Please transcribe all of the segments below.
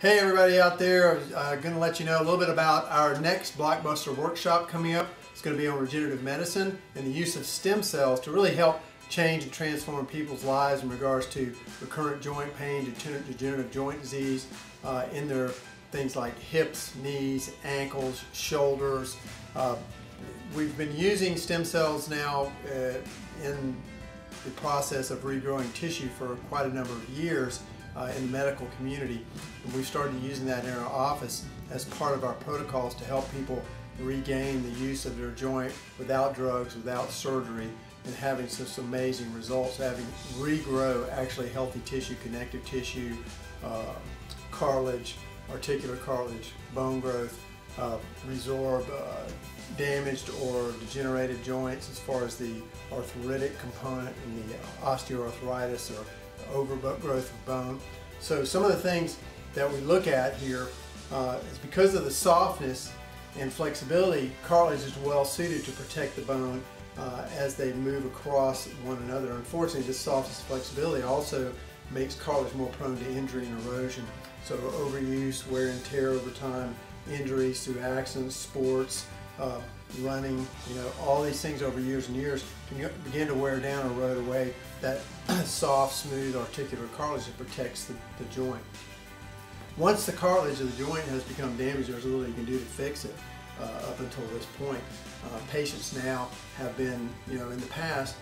Hey everybody out there, I'm going to let you know a little bit about our next blockbuster workshop coming up. It's going to be on regenerative medicine and the use of stem cells to really help change and transform people's lives in regards to recurrent joint pain, degenerative joint disease, in their things like hips, knees, ankles, shoulders. We've been using stem cells now in the process of regrowing tissue for quite a number of years in the medical community. And we've started using that in our office as part of our protocols to help people regain the use of their joint without drugs, without surgery, and having some amazing results, having regrow actually healthy tissue, connective tissue, cartilage, articular cartilage, bone growth, resorb damaged or degenerated joints as far as the arthritic component and the osteoarthritis or overgrowth of bone. So some of the things that we look at here is because of the softness and flexibility, cartilage is well suited to protect the bone as they move across one another. Unfortunately, this softness and flexibility also makes cartilage more prone to injury and erosion. So overuse, wear and tear over time, injuries through accidents, sports, running, all these things over years and years can begin to wear down or erode away that soft, smooth, articular cartilage that protects the joint. Once the cartilage of the joint has become damaged, there's little you can do to fix it up until this point. Patients now have been, in the past,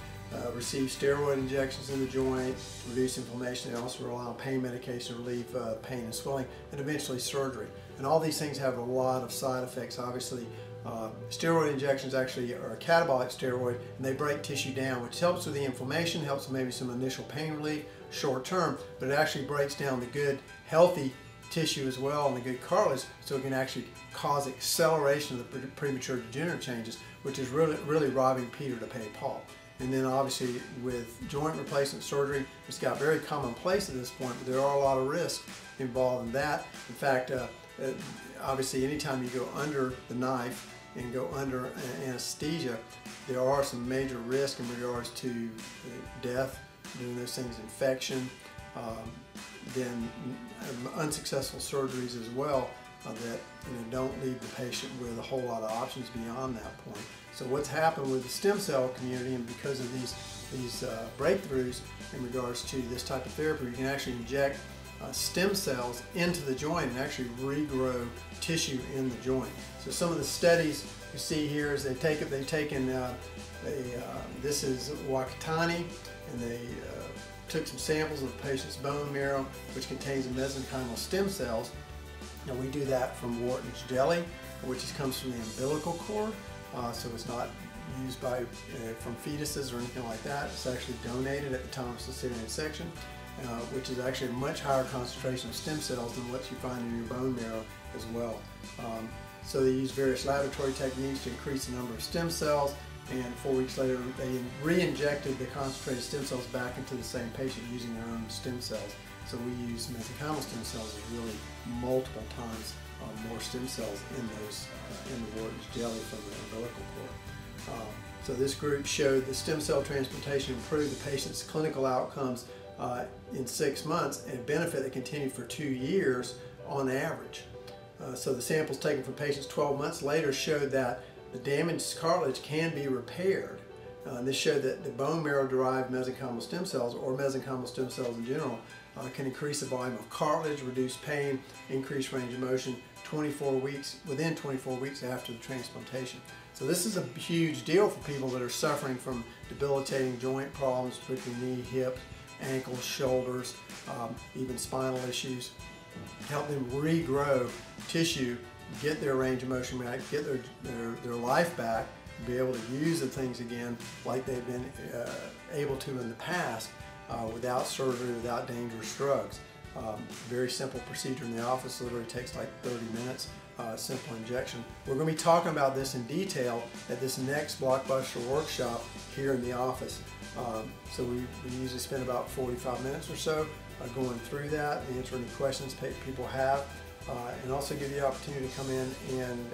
received steroid injections in the joint to reduce inflammation. They also rely on pain medication to relieve pain and swelling, and eventually surgery. And all these things have a lot of side effects. Obviously, steroid injections actually are a catabolic steroid, and they break tissue down, which helps with the inflammation, helps with maybe some initial pain relief short term, but it actually breaks down the good, healthy tissue as well and the good cartilage, so it can actually cause acceleration of the premature degenerative changes, which is really robbing Peter to pay Paul. And then obviously with joint replacement surgery, it's got very commonplace at this point, but there are a lot of risks involved in that. In fact, obviously anytime you go under the knife and go under anesthesia, there are some major risks in regards to death, doing those things, infection, then unsuccessful surgeries as well that don't leave the patient with a whole lot of options beyond that point. So what's happened with the stem cell community, and because of these breakthroughs in regards to this type of therapy, you can actually inject stem cells into the joint and actually regrow tissue in the joint. So some of the studies you see here is they've taken this is Wakatani, and they took some samples of the patient's bone marrow, which contains the mesenchymal stem cells. Now we do that from Wharton's jelly, which comes from the umbilical cord, so it's not used from fetuses or anything like that. It's actually donated at the time of cesarean section, which is actually a much higher concentration of stem cells than what you find in your bone marrow as well. So they use various laboratory techniques to increase the number of stem cells, and 4 weeks later they re-injected the concentrated stem cells back into the same patient using their own stem cells. So we use mesenchymal stem cells as really multiple times more stem cells in the Wharton's jelly from the umbilical cord. So this group showed the stem cell transplantation improved the patient's clinical outcomes in 6 months, and a benefit that continued for 2 years on average. So the samples taken from patients 12 months later showed that the damaged cartilage can be repaired. This showed that the bone marrow-derived mesenchymal stem cells, or mesenchymal stem cells in general, can increase the volume of cartilage, reduce pain, increase range of motion within 24 weeks after the transplantation. So this is a huge deal for people that are suffering from debilitating joint problems, particularly knee, hip, ankles, shoulders, even spinal issues. Help them regrow tissue, get their range of motion back, get their life back, be able to use the things again like they've been able to in the past without surgery, without dangerous drugs. Very simple procedure in the office, literally takes like 30 minutes, simple injection. We're going to be talking about this in detail at this next blockbuster workshop here in the office. So we usually spend about 45 minutes or so going through that, answer any questions people have, and also give you the opportunity to come in and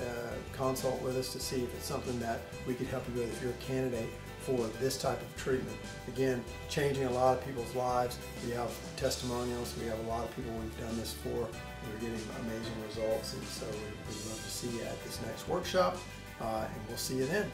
consult with us to see if it's something that we could help you with if you're a candidate for this type of treatment. Again, changing a lot of people's lives. We have testimonials. We have a lot of people we've done this for. We're getting amazing results, and so we'd love to see you at this next workshop, and we'll see you then.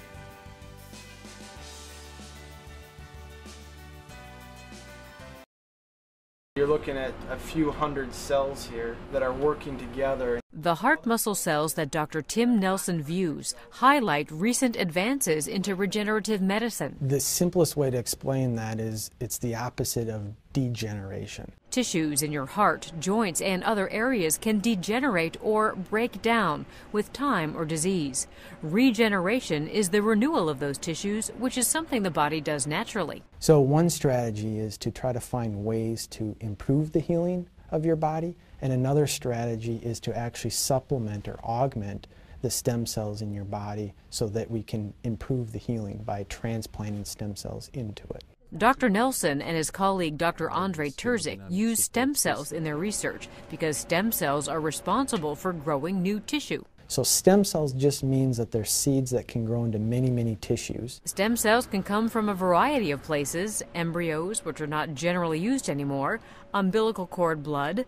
You're looking at a few hundred cells here that are working together. The heart muscle cells that Dr. Tim Nelson views highlight recent advances into regenerative medicine. The simplest way to explain that is it's the opposite of degeneration. Tissues in your heart, joints, and other areas can degenerate or break down with time or disease. Regeneration is the renewal of those tissues, which is something the body does naturally. So one strategy is to try to find ways to improve the healing of your body, and another strategy is to actually supplement or augment the stem cells in your body so that we can improve the healing by transplanting stem cells into it. Dr. Nelson and his colleague Dr. Andre Terzik use stem cells in their research because stem cells are responsible for growing new tissue. So stem cells just means that they're seeds that can grow into many, many tissues. Stem cells can come from a variety of places: embryos, which are not generally used anymore, umbilical cord blood,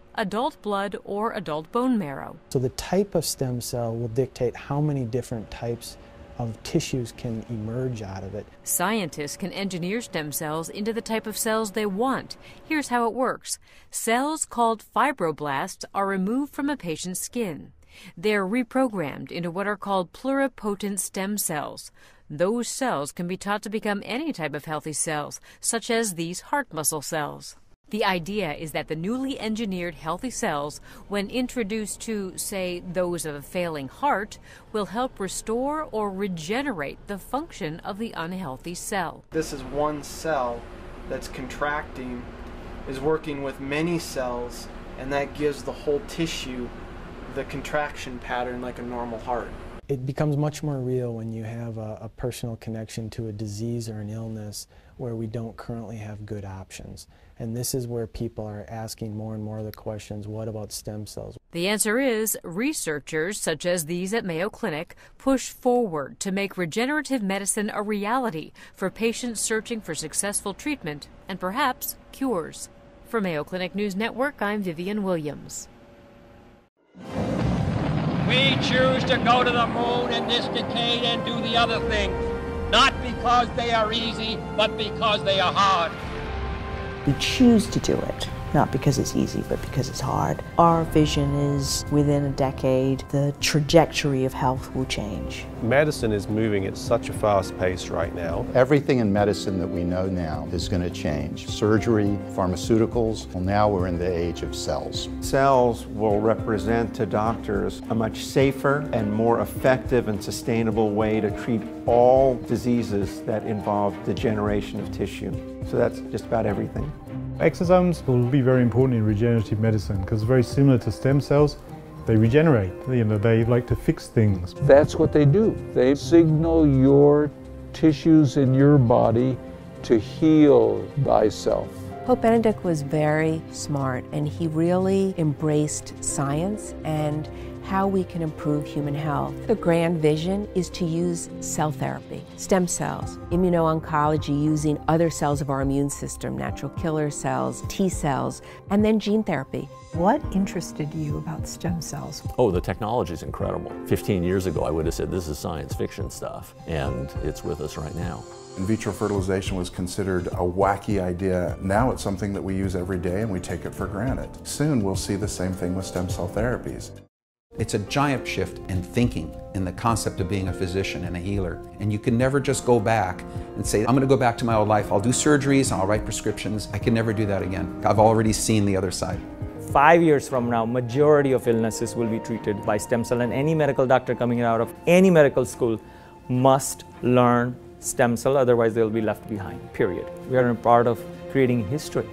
or adult bone marrow. So the type of stem cell will dictate how many different types of tissues can emerge out of it. Scientists can engineer stem cells into the type of cells they want. Here's how it works. Cells called fibroblasts are removed from a patient's skin. They're reprogrammed into what are called pluripotent stem cells. Those cells can be taught to become any type of healthy cells, such as these heart muscle cells. The idea is that the newly engineered healthy cells, when introduced to, say, those of a failing heart, will help restore or regenerate the function of the unhealthy cell. This is one cell that's contracting, is working with many cells, and that gives the whole tissue the contraction pattern like a normal heart. It becomes much more real when you have a personal connection to a disease or an illness where we don't currently have good options. And this is where people are asking more and more of the questions, what about stem cells? The answer is researchers such as these at Mayo Clinic push forward to make regenerative medicine a reality for patients searching for successful treatment and perhaps cures. For Mayo Clinic News Network, I'm Vivien Williams. We choose to go to the moon in this decade and do the other things, not because they are easy, but because they are hard. We choose to do it, not because it's easy, but because it's hard. Our vision is within a decade, the trajectory of health will change. Medicine is moving at such a fast pace right now. Everything in medicine that we know now is going to change. Surgery, pharmaceuticals, well, now we're in the age of cells. Cells will represent to doctors a much safer and more effective and sustainable way to treat all diseases that involve degeneration of tissue. So that's just about everything. Exosomes will be very important in regenerative medicine because very similar to stem cells, they regenerate. They like to fix things. That's what they do. They signal your tissues in your body to heal thyself. Pope Benedict was very smart, and he really embraced science and how we can improve human health. The grand vision is to use cell therapy, stem cells, immuno-oncology using other cells of our immune system, natural killer cells, T cells, and then gene therapy. What interested you about stem cells? Oh, the technology is incredible. 15 years ago, I would have said this is science fiction stuff, and it's with us right now. In vitro fertilization was considered a wacky idea. Now it's something that we use every day and we take it for granted. Soon we'll see the same thing with stem cell therapies. It's a giant shift in thinking, in the concept of being a physician and a healer. And you can never just go back and say, I'm going to go back to my old life. I'll do surgeries, I'll write prescriptions. I can never do that again. I've already seen the other side. 5 years from now, majority of illnesses will be treated by stem cell, and any medical doctor coming out of any medical school must learn stem cell, otherwise they'll be left behind, period. We are a part of creating history.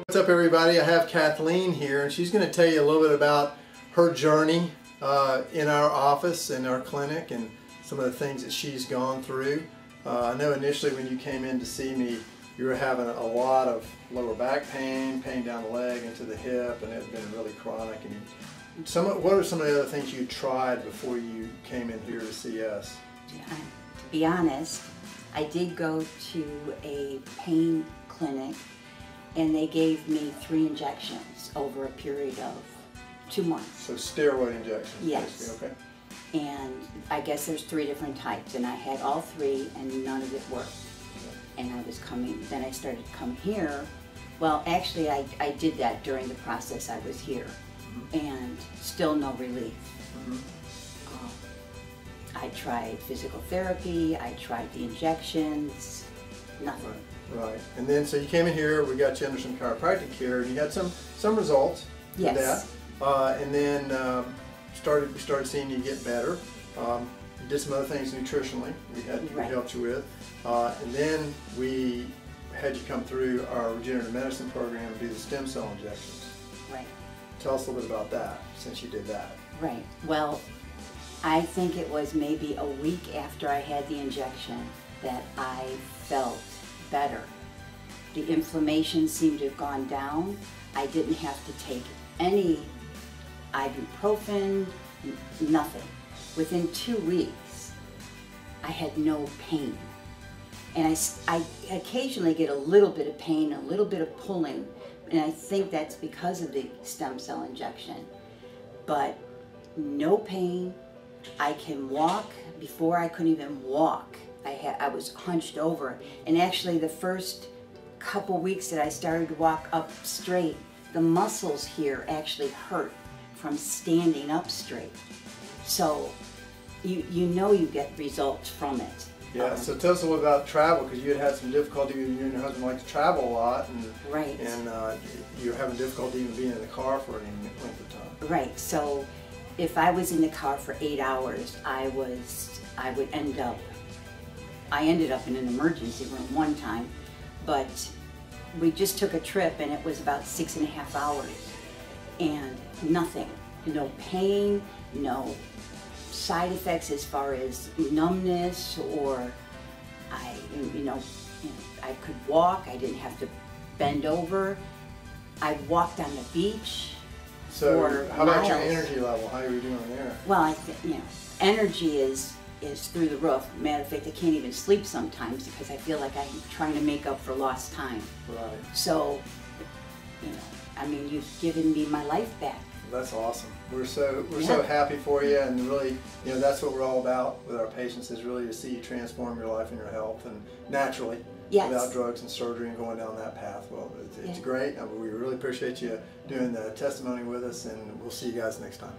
What's up, everybody? I have Kathleen here, and she's going to tell you a little bit about her journey in our office, in our clinic, and some of the things that she's gone through. I know initially when you came in to see me, you were having a lot of lower back pain, pain down the leg into the hip, and it had been really chronic. And what are some of the other things you tried before you came in here to see us? To be honest, I did go to a pain clinic, and they gave me 3 injections over a period of 2 months. So steroid injections? Yes. Okay. And I guess there's 3 different types, and I had all 3, and none of it worked. And I was coming, then I started to come here. Well, actually, I did that during the process I was here, and still no relief. I tried physical therapy, I tried the injections, nothing. Right. And then, so you came in here, we got you under some chiropractic care, and you had some results with Yes. that. And then we started seeing you get better. You did some other things nutritionally we helped you with. And then we had you come through our regenerative medicine program and do the stem cell injections. Right. Tell us a little bit about that, since you did that. Right. Well, I think it was maybe a week after I had the injection that I felt better. The inflammation seemed to have gone down. I didn't have to take any ibuprofen, nothing. Within 2 weeks, I had no pain. And I occasionally get a little bit of pain, a little bit of pulling, and I think that's because of the stem cell injection. But no pain. I can walk. Before I couldn't even walk. I was hunched over, and actually the first couple weeks that I started to walk up straight, the muscles here actually hurt from standing up straight. So you know you get results from it. Yeah, so tell us a little about travel, because you had some difficulty. You and your husband like to travel a lot, and right. And you're having difficulty even being in the car for any length of time. Right. So if I was in the car for 8 hours, I ended up in an emergency room one time, but we just took a trip, and it was about 6.5 hours, and nothing, no pain, no side effects as far as numbness, or I could walk. I didn't have to bend over. I walked on the beach. So how about your energy level? How are you doing there? Well, I think energy is through the roof. Matter of fact, I can't even sleep sometimes because I feel like I'm trying to make up for lost time. Right. So, I mean, you've given me my life back. That's awesome. We're so happy for you, and really, that's what we're all about with our patients, is really to see you transform your life and your health, and naturally, without drugs and surgery and going down that path. Well, it's great. We really appreciate you doing the testimony with us, and we'll see you guys next time.